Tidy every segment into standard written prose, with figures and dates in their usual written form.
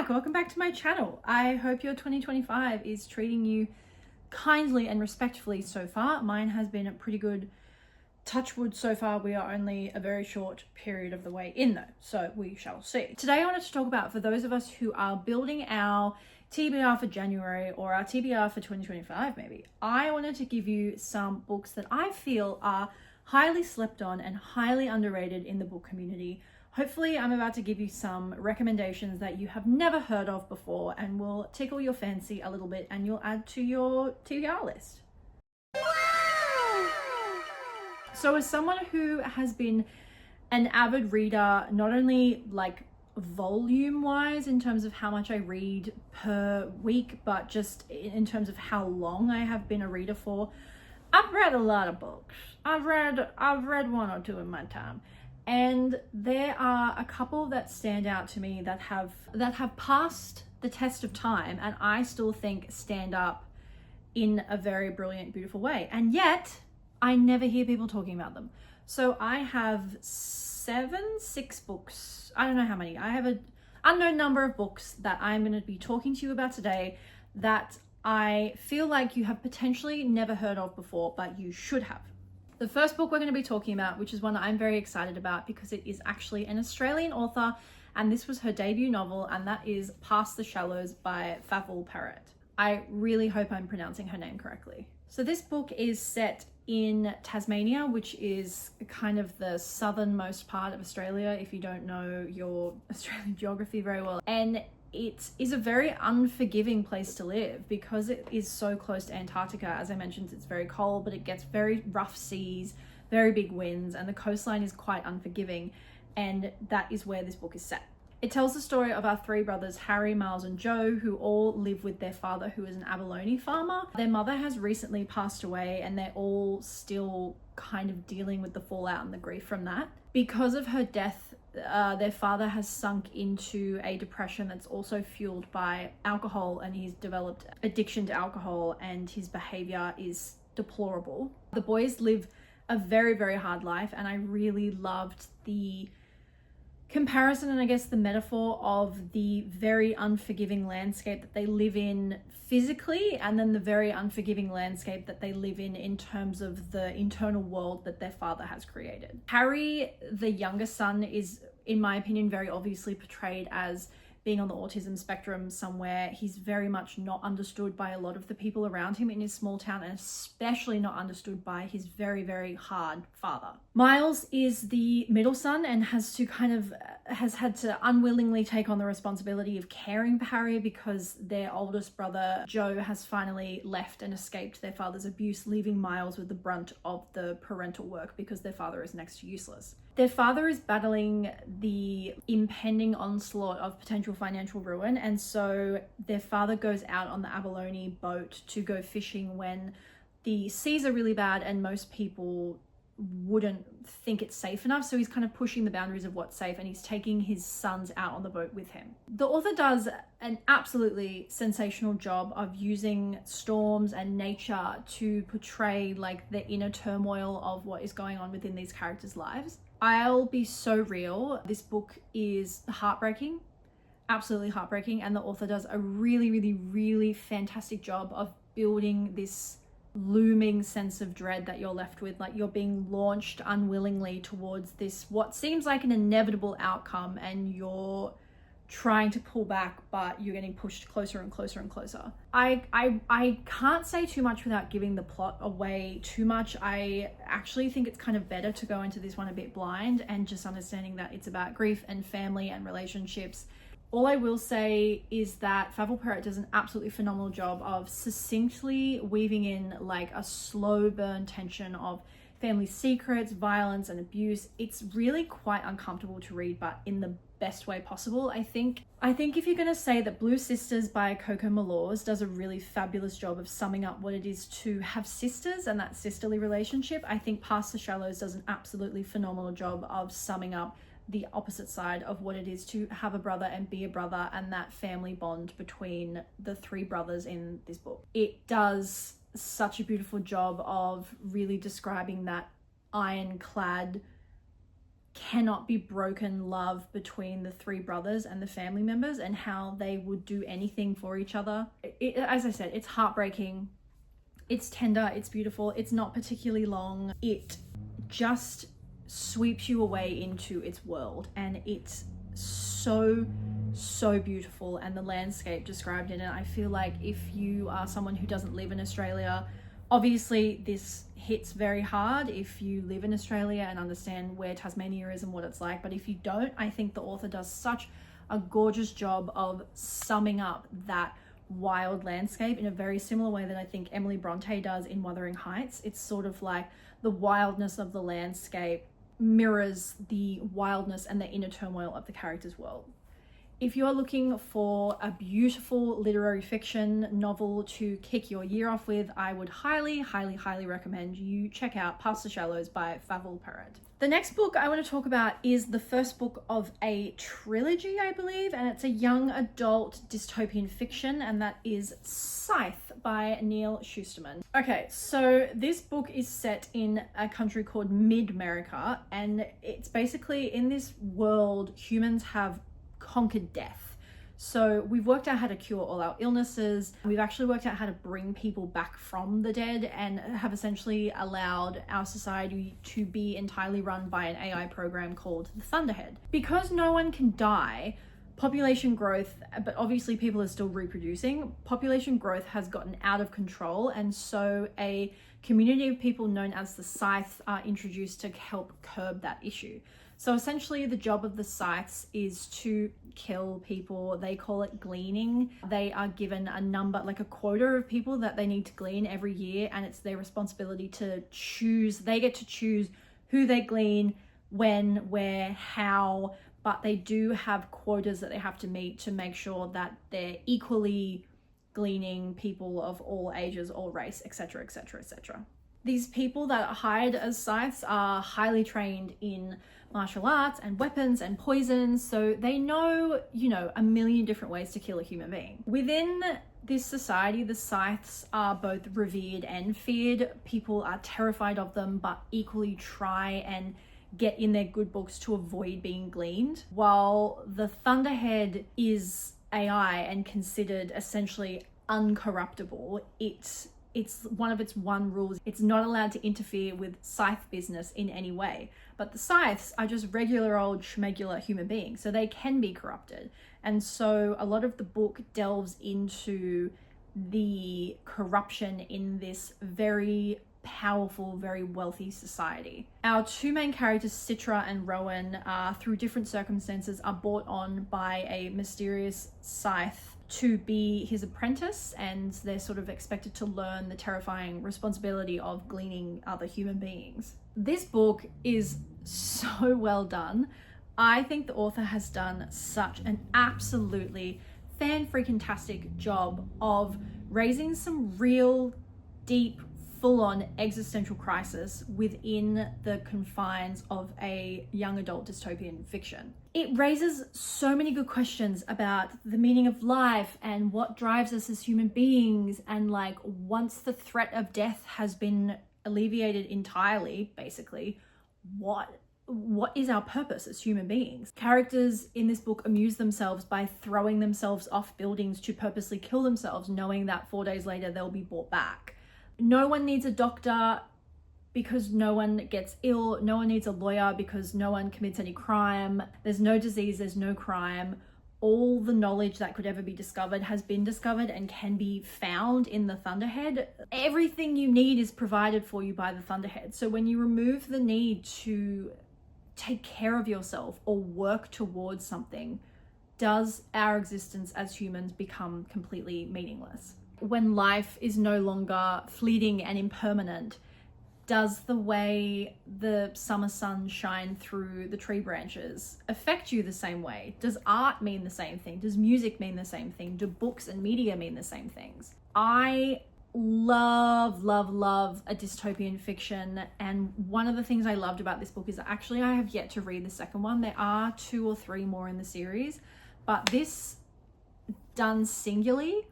welcome back to my channel. I hope your 2025 is treating you kindly and respectfully so far. Mine has been pretty good. Touch wood, so far we are only a very short period of the way in though, so we shall see. Today I wanted to talk about, for those of us who are building our TBR for January or our TBR for 2025 maybe, I wanted to give you some books that I feel are highly slept on and highly underrated in the book community. Hopefully I'm about to give you some recommendations that you have never heard of before and will tickle your fancy a little bit and you'll add to your TBR list. So as someone who has been an avid reader, not only like volume wise in terms of how much I read per week, but just in terms of how long I have been a reader for, I've read a lot of books. I've read one or two in my time. And there are a couple that stand out to me that have passed the test of time and I still think stand up in a very brilliant, beautiful way. And yet I never hear people talking about them. So I have six books. I don't know how many. I have an unknown number of books that I'm going to be talking to you about today that I feel like you have potentially never heard of before, but you should have. The first book we're going to be talking about, which is one that I'm very excited about because it is actually an Australian author, and this was her debut novel, and that is Past the Shallows by Fazl Perrett. I really hope I'm pronouncing her name correctly. So this book is set in Tasmania, which is kind of the southernmost part of Australia if you don't know your Australian geography very well. And it is a very unforgiving place to live because it is so close to Antarctica. As I mentioned, it's very cold, but it gets very rough seas, very big winds, and the coastline is quite unforgiving. And that is where this book is set. It tells the story of our three brothers, Harry, Miles, and Joe, who all live with their father, who is an abalone farmer. Their mother has recently passed away, and they're all still kind of dealing with the fallout and the grief from that. Because of her death, their father has sunk into a depression that's also fueled by alcohol, and he's developed addiction to alcohol and his behavior is deplorable. The boys live a very, very hard life, and I really loved the comparison and I guess the metaphor of the very unforgiving landscape that they live in physically, and then the very unforgiving landscape that they live in terms of the internal world that their father has created. Harry, the younger son, is, in my opinion, very obviously portrayed as being on the autism spectrum somewhere. He's very much not understood by a lot of the people around him in his small town, and especially not understood by his very, very hard father. Miles is the middle son and has had to unwillingly take on the responsibility of caring for Harry because their oldest brother, Joe, has finally left and escaped their father's abuse, leaving Miles with the brunt of the parental work because their father is next to useless. Their father is battling the impending onslaught of potential financial ruin, and so their father goes out on the abalone boat to go fishing when the seas are really bad and most people wouldn't think it's safe enough. So he's kind of pushing the boundaries of what's safe, and he's taking his sons out on the boat with him. The author does an absolutely sensational job of using storms and nature to portray like the inner turmoil of what is going on within these characters' lives. I'll be so real. This book is heartbreaking, absolutely heartbreaking, and the author does a really, really, really fantastic job of building this looming sense of dread that you're left with, like you're being launched unwillingly towards this what seems like an inevitable outcome, and you're trying to pull back, but you're getting pushed closer and closer and closer. I can't say too much without giving the plot away too much. I actually think it's kind of better to go into this one a bit blind and just understanding that it's about grief and family and relationships. All I will say is that Fazl Perrett does an absolutely phenomenal job of succinctly weaving in like a slow burn tension of family secrets, violence, and abuse. It's really quite uncomfortable to read, but in the best way possible. I think if you're going to say that Blue Sisters by Coco Malors does a really fabulous job of summing up what it is to have sisters and that sisterly relationship, I think Past the Shallows does an absolutely phenomenal job of summing up the opposite side of what it is to have a brother and be a brother, and that family bond between the three brothers in this book. It does such a beautiful job of really describing that ironclad cannot be broken love between the three brothers and the family members, and how they would do anything for each other. As I said, it's heartbreaking, it's tender, it's beautiful, it's not particularly long. It just sweeps you away into its world, and it's so beautiful. And the landscape described in it, I feel like if you are someone who doesn't live in Australia, obviously this hits very hard if you live in Australia and understand where Tasmania is and what it's like. But if you don't, I think the author does such a gorgeous job of summing up that wild landscape in a very similar way that I think Emily Bronte does in Wuthering Heights. It's sort of like the wildness of the landscape mirrors the wildness and the inner turmoil of the character's world. If you're looking for a beautiful literary fiction novel to kick your year off with, I would highly recommend you check out Past the Shallows by Fazl Perret. The next book I want to talk about is the first book of a trilogy, I believe, and it's a young adult dystopian fiction, and that is Scythe by Neal Shusterman. Okay, so this book is set in a country called Mid-America, and it's basically in this world, humans have conquered death. So we've worked out how to cure all our illnesses. We've actually worked out how to bring people back from the dead, and have essentially allowed our society to be entirely run by an AI program called the Thunderhead. Because no one can die, population growth, but obviously people are still reproducing, population growth has gotten out of control, and so a community of people known as the Scythes are introduced to help curb that issue. So essentially the job of the Scythes is to kill people. They call it gleaning. They are given a number, like a quota of people that they need to glean every year, and it's their responsibility to choose. They get to choose who they glean, when, where, how, but they do have quotas that they have to meet to make sure that they're equally gleaning people of all ages, all race, etc, etc, etc. These people that are hired as Scythes are highly trained in martial arts and weapons and poisons, so they know, a million different ways to kill a human being. Within this society, the Scythes are both revered and feared. People are terrified of them, but equally try and get in their good books to avoid being gleaned. While the Thunderhead is AI and considered essentially uncorruptible, it's one of its one rules. It's not allowed to interfere with Scythe business in any way. But the Scythes are just regular old schmegular human beings, so they can be corrupted. And so a lot of the book delves into the corruption in this very powerful, very wealthy society. Our two main characters, Citra and Rowan, through different circumstances, are brought on by a mysterious Scythe to be his apprentice, and they're sort of expected to learn the terrifying responsibility of gleaning other human beings. This book is so well done. I think the author has done such an absolutely fan-freaking-tastic job of raising some real deep, full-on existential crisis within the confines of a young adult dystopian fiction. It raises so many good questions about the meaning of life and what drives us as human beings, and like, once the threat of death has been alleviated entirely, basically, what is our purpose as human beings? Characters in this book amuse themselves by throwing themselves off buildings to purposely kill themselves, knowing that 4 days later they'll be brought back. No one needs a doctor because no one gets ill. No one needs a lawyer because no one commits any crime. There's no disease, there's no crime. All the knowledge that could ever be discovered has been discovered and can be found in the Thunderhead. Everything you need is provided for you by the Thunderhead. So when you remove the need to take care of yourself or work towards something, does our existence as humans become completely meaningless? When life is no longer fleeting and impermanent, does the way the summer sun shine through the tree branches affect you the same way? Does art mean the same thing? Does music mean the same thing? Do books and media mean the same things? I love a dystopian fiction, and one of the things I loved about this book is that actually I have yet to read the second one. There are 2 or 3 more in the series, but this done singularly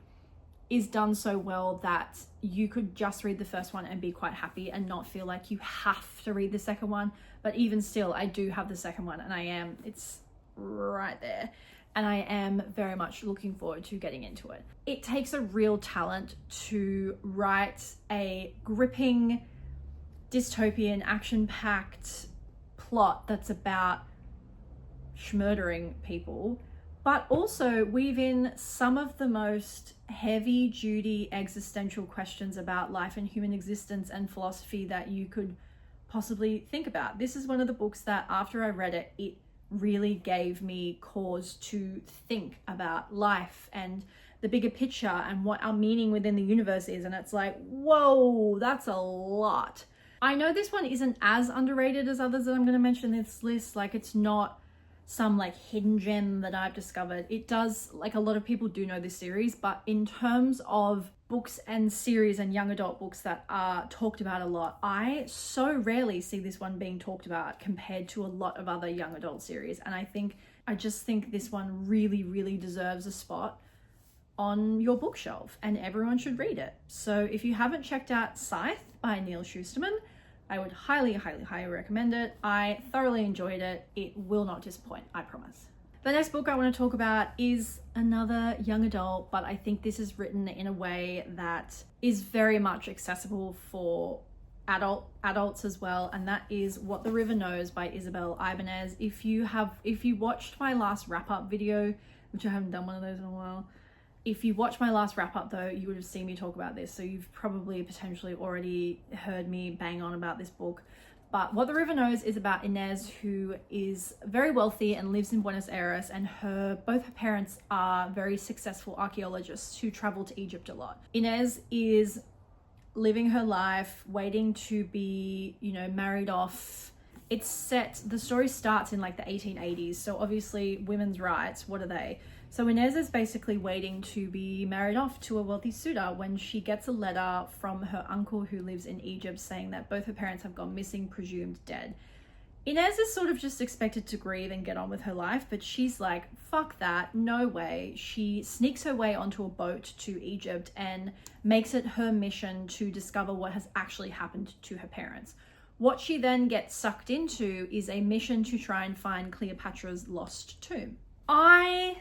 is done so well that you could just read the first one and be quite happy and not feel like you have to read the second one. But even still, I do have the second one, and it's right there. And I am very much looking forward to getting into it. It takes a real talent to write a gripping, dystopian, action-packed plot that's about schmurdering people, but also weave in some of the most heavy-duty existential questions about life and human existence and philosophy that you could possibly think about. This is one of the books that after I read it, it really gave me cause to think about life and the bigger picture and what our meaning within the universe is. And it's like, whoa, that's a lot. I know this one isn't as underrated as others that I'm going to mention in this list. Like, it's not some like hidden gem that I've discovered. It does, like, a lot of people do know this series, but in terms of books and series and young adult books that are talked about a lot, I so rarely see this one being talked about compared to a lot of other young adult series. And I just think this one really, really deserves a spot on your bookshelf and everyone should read it. So if you haven't checked out Scythe by Neal Shusterman, I would highly, highly, highly recommend it. I thoroughly enjoyed it. It will not disappoint, I promise. The next book I want to talk about is another young adult, but I think this is written in a way that is very much accessible for adults as well, and that is What the River Knows by Isabel Ibanez. If you watched my last wrap-up video, which I haven't done one of those in a while, if you watched my last wrap-up though, you would have seen me talk about this, so you've probably potentially already heard me bang on about this book. But What the River Knows is about Inez, who is very wealthy and lives in Buenos Aires, and both her parents are very successful archaeologists who travel to Egypt a lot. Inez is living her life, waiting to be, married off. The story starts in like the 1880s, so obviously women's rights, what are they? So Inez is basically waiting to be married off to a wealthy suitor when she gets a letter from her uncle who lives in Egypt saying that both her parents have gone missing, presumed dead. Inez is sort of just expected to grieve and get on with her life, but she's like, fuck that, no way. She sneaks her way onto a boat to Egypt and makes it her mission to discover what has actually happened to her parents. What she then gets sucked into is a mission to try and find Cleopatra's lost tomb. I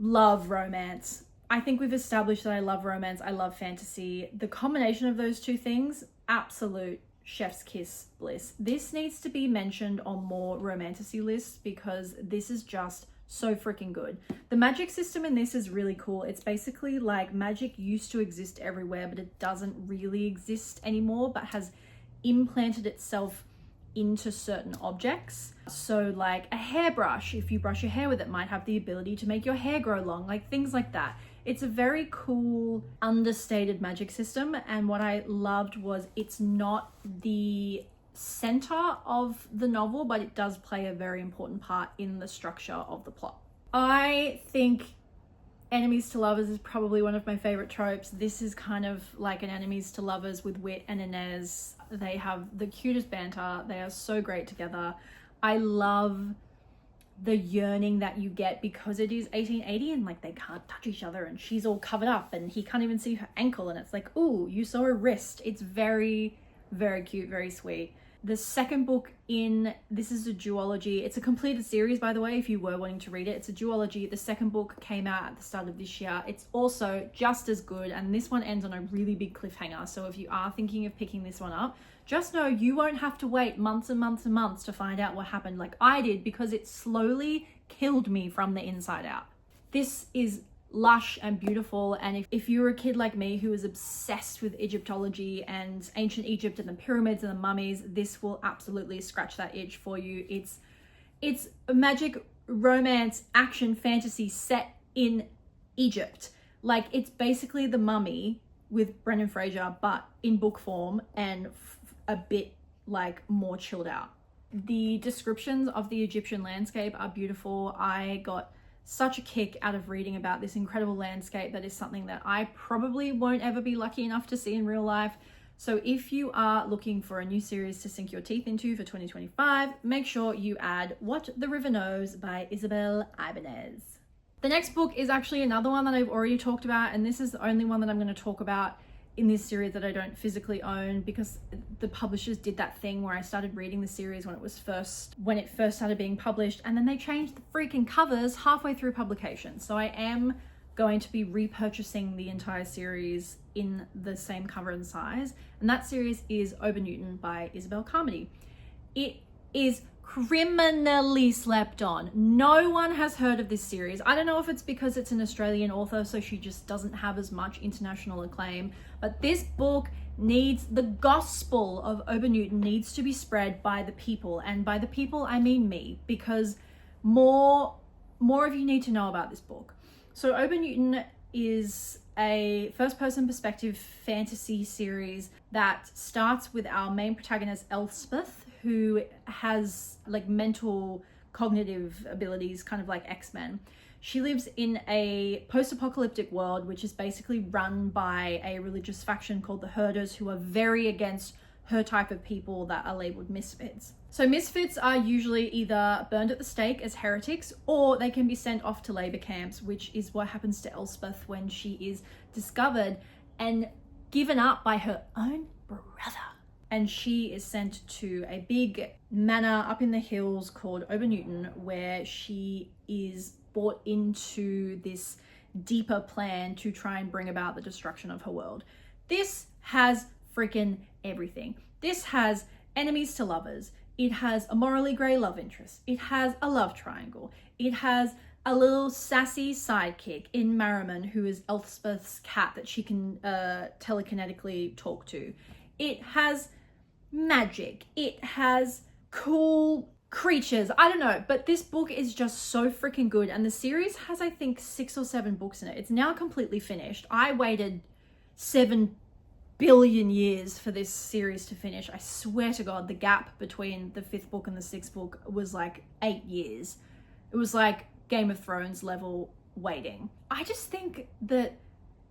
love romance. I think we've established that I love romance, I love fantasy. The combination of those two things, absolute chef's kiss bliss. This needs to be mentioned on more romantasy lists because this is just so freaking good. The magic system in this is really cool. It's basically like magic used to exist everywhere, but it doesn't really exist anymore, but has implanted itself into certain objects. So like a hairbrush, if you brush your hair with it, might have the ability to make your hair grow long, like things like that. It's a very cool, understated magic system, and what I loved was it's not the center of the novel, but it does play a very important part in the structure of the plot. I think enemies to lovers is probably one of my favorite tropes. This is kind of like an enemies to lovers with Wit and Inez. They have the cutest banter. They are so great together. I love the yearning that you get because it is 1880 and like they can't touch each other and she's all covered up and he can't even see her ankle and it's like, ooh, you saw a wrist. It's very, very cute, very sweet. The second book this is a duology. It's a completed series, by the way, if you were wanting to read it. It's a duology. The second book came out at the start of this year. It's also just as good, and this one ends on a really big cliffhanger. So if you are thinking of picking this one up, just know you won't have to wait months and months and months to find out what happened like I did, because it slowly killed me from the inside out. This is lush and beautiful, and if you're a kid like me who is obsessed with Egyptology and ancient Egypt and the pyramids and the mummies, this will absolutely scratch that itch for you. It's a magic romance action fantasy set in Egypt. Like, it's basically The Mummy with Brendan Fraser but in book form and a bit like more chilled out. The descriptions of the Egyptian landscape are beautiful. I got such a kick out of reading about this incredible landscape that is something that I probably won't ever be lucky enough to see in real life. So if you are looking for a new series to sink your teeth into for 2025, make sure you add What the River Knows by Isabel Ibanez. The next book is actually another one that I've already talked about, and this is the only one that I'm going to talk about in this series that I don't physically own, because the publishers did that thing where I started reading the series when it first started being published, and then they changed the freaking covers halfway through publication. So I am going to be repurchasing the entire series in the same cover and size, and that series is Ober-Newton by Isabel Carmody. It is criminally slept on. No one has heard of this series. I don't know if it's because it's an Australian author, so she just doesn't have as much international acclaim, but this book needs, the gospel of Ober-Newton needs to be spread by the people, and by the people I mean me, because more of you need to know about this book. So Ober-Newton is a first-person perspective fantasy series that starts with our main protagonist Elspeth, who has like mental cognitive abilities, kind of like X-Men. She lives in a post-apocalyptic world, which is basically run by a religious faction called the Herders, who are very against her type of people that are labeled misfits. So misfits are usually either burned at the stake as heretics, or they can be sent off to labor camps, which is what happens to Elspeth when she is discovered and given up by her own brother. And she is sent to a big manor up in the hills called Ober-Newton, where she is brought into this deeper plan to try and bring about the destruction of her world. This has freaking everything. This has enemies to lovers. It has a morally grey love interest. It has a love triangle. It has a little sassy sidekick in Merriman, who is Elspeth's cat that she can telekinetically talk to. It has magic. It has cool creatures. I don't know, but this book is just so freaking good, and the series has, I think, 6 or 7 books in it. It's now completely finished. I waited 7 billion years for this series to finish. I swear to God, the gap between the 5th book and the 6th book was like 8 years. It was like Game of Thrones level waiting. I just think that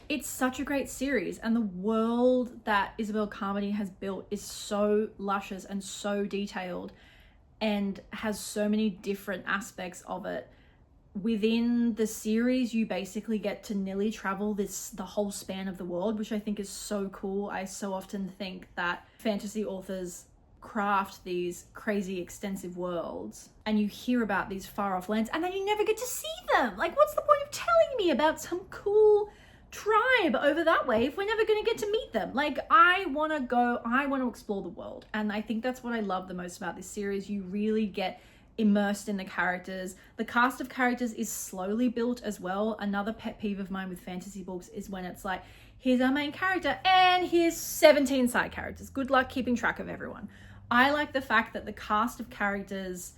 it's such a great series, and the world that Isabel Carmody has built is so luscious and so detailed and has so many different aspects of it. Within the series, you basically get to nearly travel the whole span of the world, which I think is so cool. I so often think that fantasy authors craft these crazy extensive worlds and you hear about these far off lands and then you never get to see them. Like, what's the point of telling me about some cool tribe over that way if we're never going to get to meet them? Like, I want to explore the world, and I think that's what I love the most about this series. You really get immersed in the characters. The cast of characters is slowly built as well. Another pet peeve of mine with fantasy books is when it's like, here's our main character and here's 17 side characters. Good luck keeping track of everyone. I like the fact that the cast of characters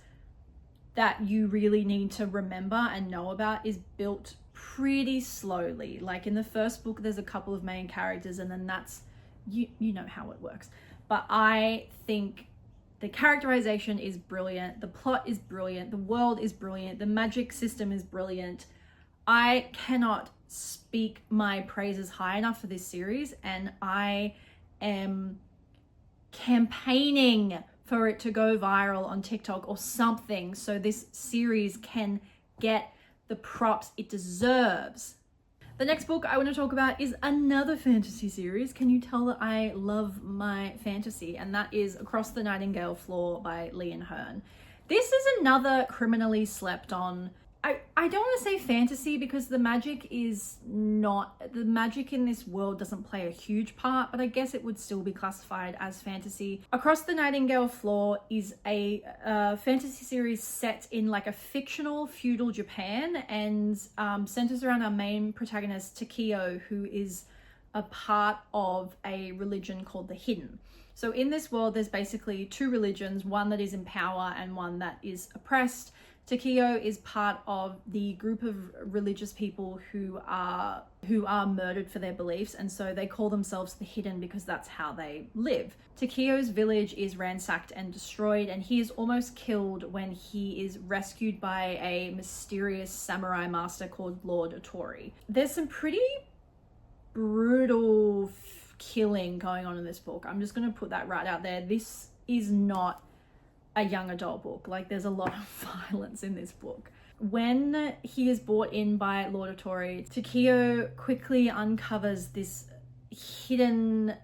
that you really need to remember and know about is built pretty slowly. Like in the first book, there's a couple of main characters, and then that's, you know how it works. But I think the characterization is brilliant. The plot is brilliant. The world is brilliant. The magic system is brilliant. I cannot speak my praises high enough for this series, and I am campaigning for it to go viral on TikTok or something so this series can get the props it deserves. The next book I want to talk about is another fantasy series. Can you tell that I love my fantasy? And that is Across the Nightingale Floor by Lian Hearn. This is another criminally slept on. I don't want to say fantasy because the magic in this world doesn't play a huge part, but I guess it would still be classified as fantasy. Across the Nightingale Floor is a fantasy series set in like a fictional feudal Japan, and centers around our main protagonist Takeo, who is a part of a religion called the Hidden. So in this world, there's basically 2 religions, one that is in power and one that is oppressed. Takeo is part of the group of religious people who are murdered for their beliefs, and so they call themselves the Hidden because that's how they live. Takeo's village is ransacked and destroyed, and he is almost killed when he is rescued by a mysterious samurai master called Lord Otori. There's some pretty brutal killing going on in this book. I'm just going to put that right out there. This is not a young adult book. Like, there's a lot of violence in this book. When he is brought in by Laudatory, Takeo quickly uncovers this hidden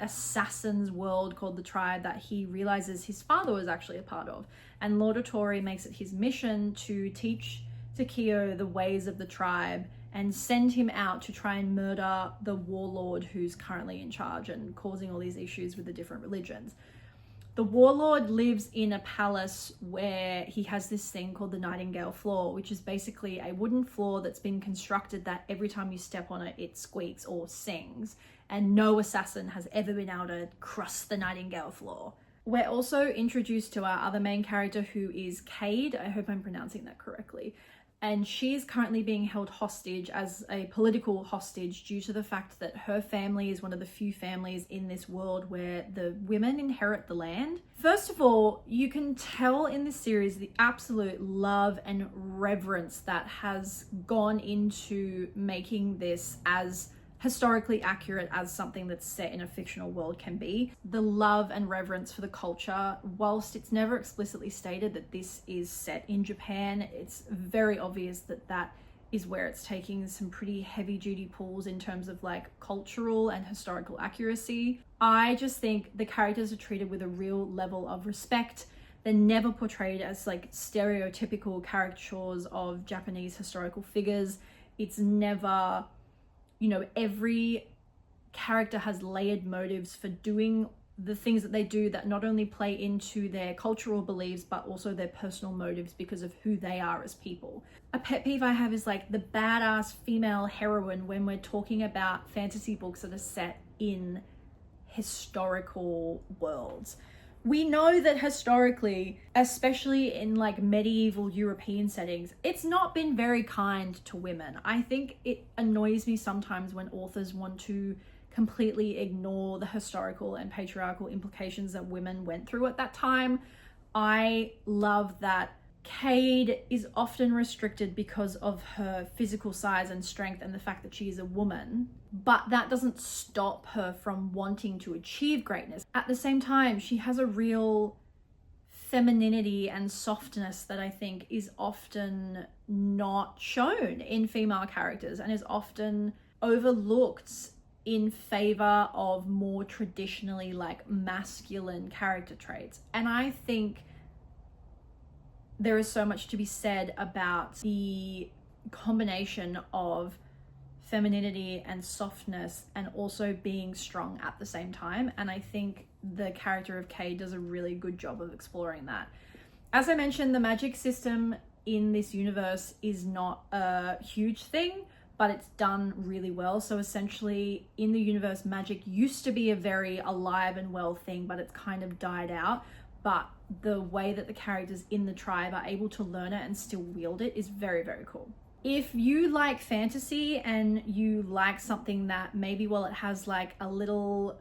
assassin's world called the Tribe that he realizes his father was actually a part of. And Laudatory makes it his mission to teach Takeo the ways of the Tribe and send him out to try and murder the warlord who's currently in charge and causing all these issues with the different religions. The warlord lives in a palace where he has this thing called the Nightingale floor, which is basically a wooden floor that's been constructed that every time you step on it, it squeaks or sings. And no assassin has ever been able to cross the Nightingale floor. We're also introduced to our other main character, who is Cade. I hope I'm pronouncing that correctly. And she's currently being held hostage as a political hostage due to the fact that her family is one of the few families in this world where the women inherit the land. First of all, you can tell in this series the absolute love and reverence that has gone into making this as historically accurate as something that's set in a fictional world can be. The love and reverence for the culture, whilst it's never explicitly stated that this is set in Japan, it's very obvious that that is where it's taking some pretty heavy duty pulls in terms of like cultural and historical accuracy. I just think the characters are treated with a real level of respect. They're never portrayed as like stereotypical caricatures of Japanese historical figures. It's never, you know, every character has layered motives for doing the things that they do that not only play into their cultural beliefs, but also their personal motives because of who they are as people. A pet peeve I have is like the badass female heroine when we're talking about fantasy books that are set in historical worlds. We know that historically, especially in like medieval European settings, it's not been very kind to women. I think it annoys me sometimes when authors want to completely ignore the historical and patriarchal implications that women went through at that time. I love that Cade is often restricted because of her physical size and strength and the fact that she is a woman, but that doesn't stop her from wanting to achieve greatness. At the same time, she has a real femininity and softness that I think is often not shown in female characters and is often overlooked in favor of more traditionally like masculine character traits. And I think there is so much to be said about the combination of femininity and softness and also being strong at the same time. And I think the character of Cade does a really good job of exploring that. As I mentioned, the magic system in this universe is not a huge thing, but it's done really well. So essentially in the universe, magic used to be a very alive and well thing, but it's kind of died out. But the way that the characters in the tribe are able to learn it and still wield it is very, very cool. If you like fantasy and you like something that maybe, well, it has like a little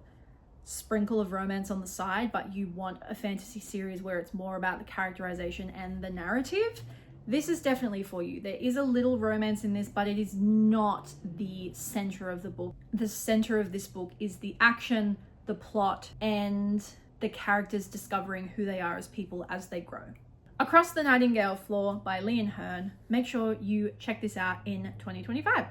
sprinkle of romance on the side, but you want a fantasy series where it's more about the characterization and the narrative, this is definitely for you. There is a little romance in this, but it is not the center of the book. The center of this book is the action, the plot, and the characters discovering who they are as people as they grow. Across the Nightingale Floor by Leon Hearn. Make sure you check this out in 2025.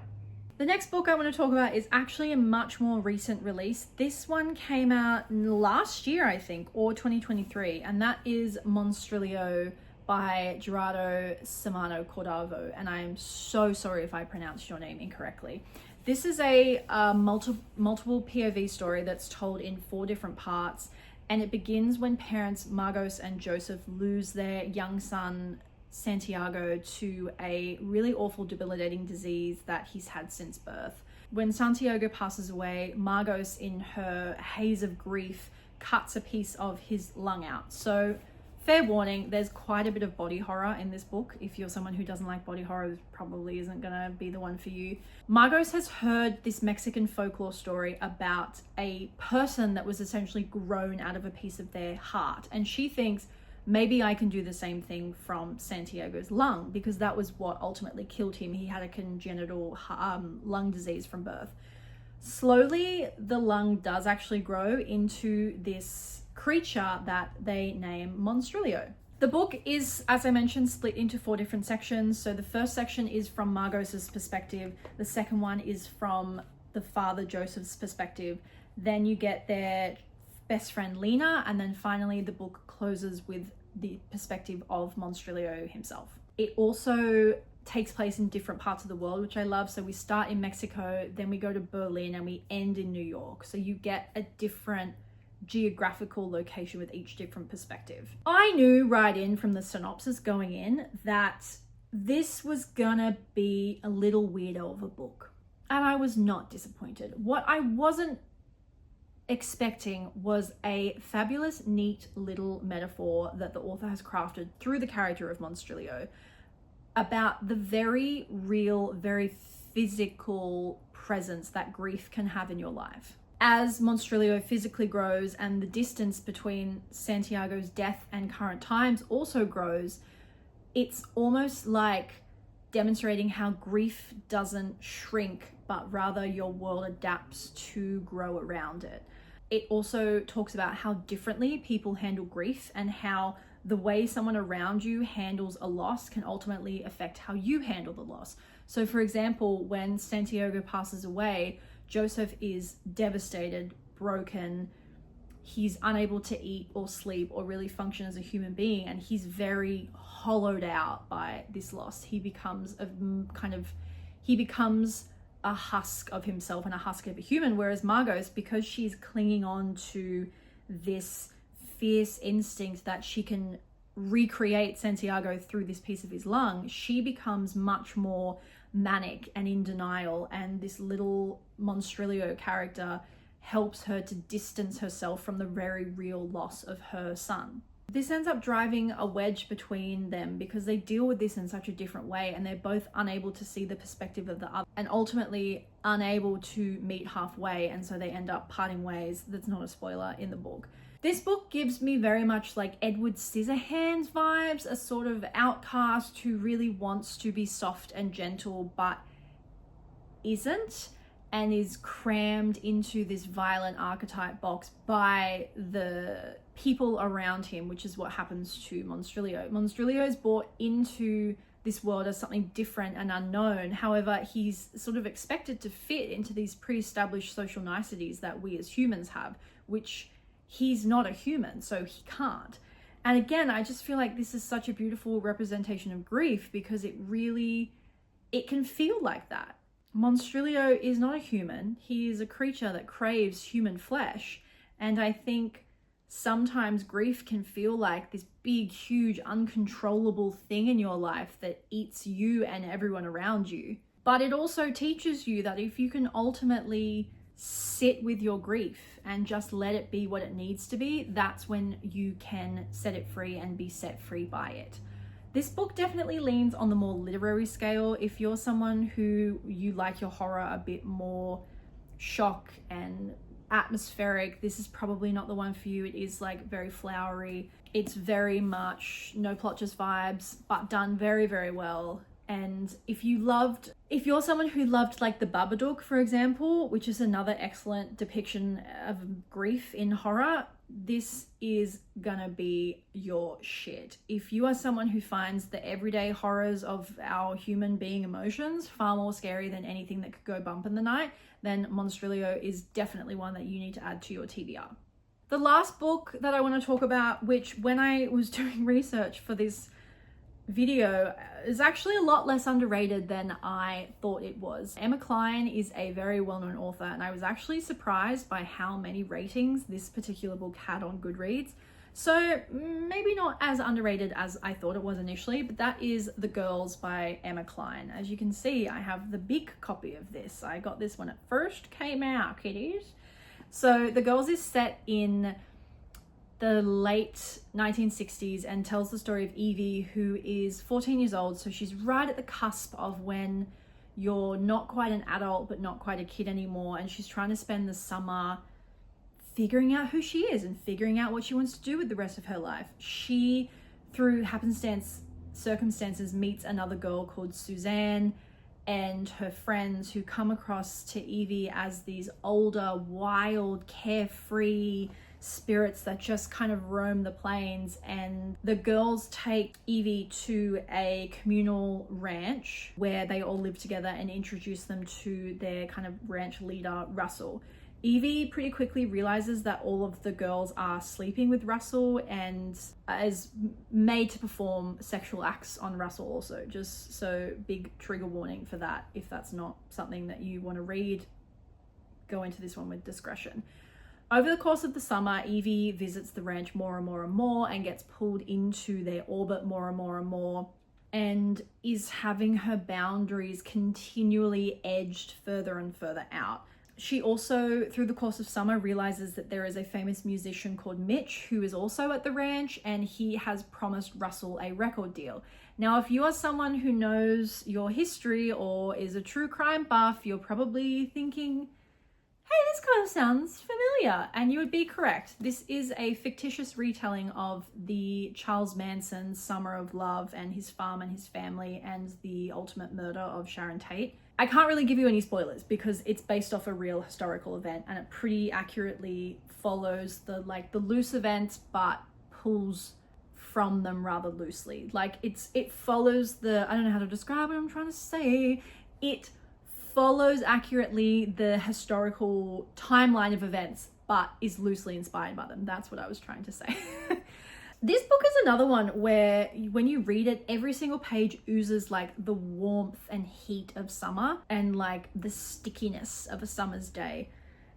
The next book I want to talk about is actually a much more recent release. This one came out last year, I think, or 2023, and that is Monstrilio by Gerardo Samano Cordavo, and I am so sorry if I pronounced your name incorrectly. This is a multiple POV story that's told in 4 different parts. And it begins when parents Margos and Joseph lose their young son Santiago to a really awful debilitating disease that he's had since birth. When Santiago passes away, Margos, in her haze of grief, cuts a piece of his lung out. So fair warning, there's quite a bit of body horror in this book. If you're someone who doesn't like body horror, this probably isn't gonna be the one for you. Margos has heard this Mexican folklore story about a person that was essentially grown out of a piece of their heart. And she thinks, maybe I can do the same thing from Santiago's lung, because that was what ultimately killed him. He had a congenital lung disease from birth. Slowly, the lung does actually grow into this creature that they name Monstrilio. The book is, as I mentioned, split into 4 different sections. So the first section is from Margot's perspective. The second one is from the father Joseph's perspective. Then you get their best friend Lena, and then finally the book closes with the perspective of Monstrilio himself. It also takes place in different parts of the world, which I love. So we start in Mexico, then we go to Berlin, and we end in New York. So you get a different geographical location with each different perspective. I knew right in from the synopsis going in that this was gonna be a little weirdo of a book, and I was not disappointed. What I wasn't expecting was a fabulous, neat little metaphor that the author has crafted through the character of Monstrilio about the very real, very physical presence that grief can have in your life. As Monstrilio physically grows and the distance between Santiago's death and current times also grows, it's almost like demonstrating how grief doesn't shrink, but rather your world adapts to grow around it. It also talks about how differently people handle grief and how the way someone around you handles a loss can ultimately affect how you handle the loss. So for example, when Santiago passes away, Joseph is devastated, broken. He's unable to eat or sleep or really function as a human being, and he's very hollowed out by this loss. He becomes a husk of himself and a husk of a human, whereas Margot, because she's clinging on to this fierce instinct that she can recreate Santiago through this piece of his lung, she becomes much more manic and in denial, and this little Monstrilio character helps her to distance herself from the very real loss of her son. This ends up driving a wedge between them because they deal with this in such a different way, and they're both unable to see the perspective of the other and ultimately unable to meet halfway, and so they end up parting ways. That's not a spoiler in the book. This book gives me very much like Edward Scissorhands vibes, a sort of outcast who really wants to be soft and gentle but isn't, and is crammed into this violent archetype box by the people around him, which is what happens to Monstrilio. Monstrilio is brought into this world as something different and unknown. However, he's sort of expected to fit into these pre-established social niceties that we as humans have, which he's not a human, so he can't. And again, I just feel like this is such a beautiful representation of grief because it can feel like that. Monstrilio is not a human. He is a creature that craves human flesh. And I think sometimes grief can feel like this big, huge, uncontrollable thing in your life that eats you and everyone around you. But it also teaches you that if you can ultimately sit with your grief and just let it be what it needs to be, that's when you can set it free and be set free by it. This book definitely leans on the more literary scale. If you're someone who you like your horror a bit more shock and atmospheric, this is probably not the one for you. It is like very flowery. It's very much no plot, just vibes, but done very, very well. And if you're someone who loved like The Babadook, for example, which is another excellent depiction of grief in horror, this is gonna be your shit. If you are someone who finds the everyday horrors of our human being emotions far more scary than anything that could go bump in the night, then Monstrilio is definitely one that you need to add to your TBR. The last book that I want to talk about, which when I was doing research for this video, is actually a lot less underrated than I thought it was. Emma Cline is a very well-known author, and I was actually surprised by how many ratings this particular book had on Goodreads. So maybe not as underrated as I thought it was initially, but that is The Girls by Emma Cline. As you can see, I have the big copy of this. I got this when it first came out, kiddies. So The Girls is set in the late 1960s and tells the story of Evie, who is 14 years old. So she's right at the cusp of when you're not quite an adult, but not quite a kid anymore. And she's trying to spend the summer figuring out who she is and figuring out what she wants to do with the rest of her life. She, through circumstances, meets another girl called Suzanne and her friends, who come across to Evie as these older, wild, carefree spirits that just kind of roam the plains. And the girls take Evie to a communal ranch where they all live together and introduce them to their kind of ranch leader, Russell. Evie pretty quickly realizes that all of the girls are sleeping with Russell and is made to perform sexual acts on Russell also. Just so big trigger warning for that. If that's not something that you want to read, go into this one with discretion. Over the course of the summer, Evie visits the ranch more and more and more and gets pulled into their orbit more and more and more, and is having her boundaries continually edged further and further out. She also, through the course of summer, realizes that there is a famous musician called Mitch who is also at the ranch, and he has promised Russell a record deal. Now, if you are someone who knows your history or is a true crime buff, you're probably thinking, hey, this kind of sounds familiar, and you would be correct. This is a fictitious retelling of the Charles Manson Summer of Love and his farm and his family and the ultimate murder of Sharon Tate. I can't really give you any spoilers because it's based off a real historical event, and it pretty accurately follows the loose events but pulls from them rather loosely. It follows I don't know how to describe what I'm trying to say. It follows accurately the historical timeline of events, but is loosely inspired by them. That's what I was trying to say. This book is another one where when you read it, every single page oozes like the warmth and heat of summer and like the stickiness of a summer's day.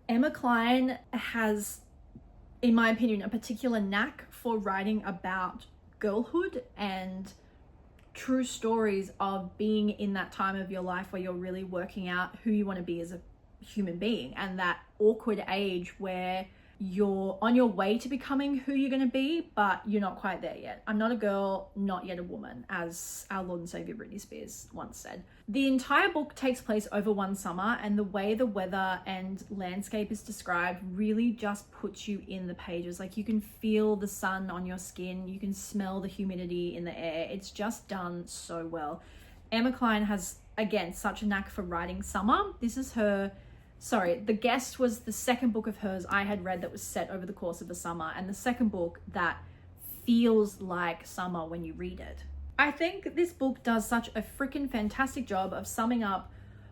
Emma Cline has, in my opinion, a particular knack for writing about girlhood and true stories of being in that time of your life where you're really working out who you want to be as a human being, and that awkward age where you're on your way to becoming who you're going to be, but you're not quite there yet. I'm not a girl, not yet a woman, as our Lord and Savior Britney Spears once said. The entire book takes place over one summer, and the way the weather and landscape is described really just puts you in the pages. Like, you can feel the sun on your skin, you can smell the humidity in the air. It's just done so well. Emma Cline has, again, such a knack for writing summer. The Guest was the second book of hers I had read that was set over the course of a summer, and the second book that feels like summer when you read it. I think this book does such a freaking fantastic job of summing up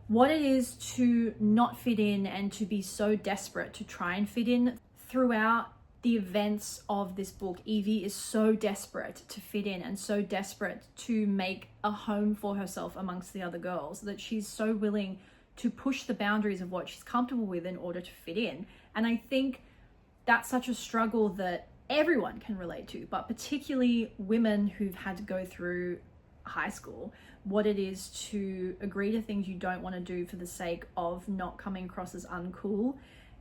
what it is to not fit in and to be so desperate to try and fit in. Throughout the events of this book, Evie is so desperate to fit in and so desperate to make a home for herself amongst the other girls that she's so willing to push the boundaries of what she's comfortable with in order to fit in. And I think that's such a struggle that everyone can relate to, but particularly women who've had to go through high school, what it is to agree to things you don't want to do for the sake of not coming across as uncool.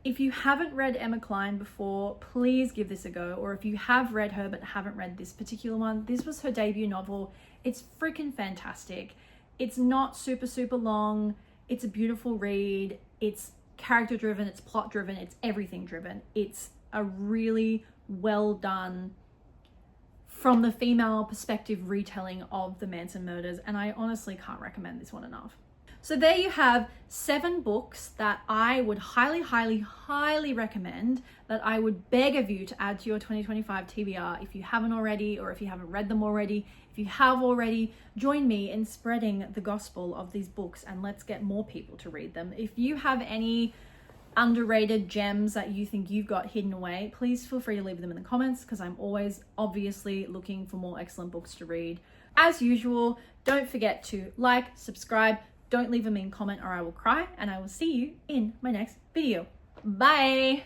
If you haven't read Emma Cline before, please give this a go. Or if you have read her but haven't read this particular one, this was her debut novel. It's freaking fantastic. It's not super, super long. It's a beautiful read. It's character driven, it's plot driven, it's everything driven. It's a really well done, from the female perspective, retelling of the Manson murders, and I honestly can't recommend this one enough. So there you have 7 books that I would highly, highly, highly recommend, that I would beg of you to add to your 2025 TBR if you haven't already, or if you haven't read them already. If you have already, join me in spreading the gospel of these books and let's get more people to read them. If you have any underrated gems that you think you've got hidden away, please feel free to leave them in the comments, because I'm always obviously looking for more excellent books to read. As usual, don't forget to like, subscribe, don't leave a mean comment or I will cry, and I will see you in my next video. Bye!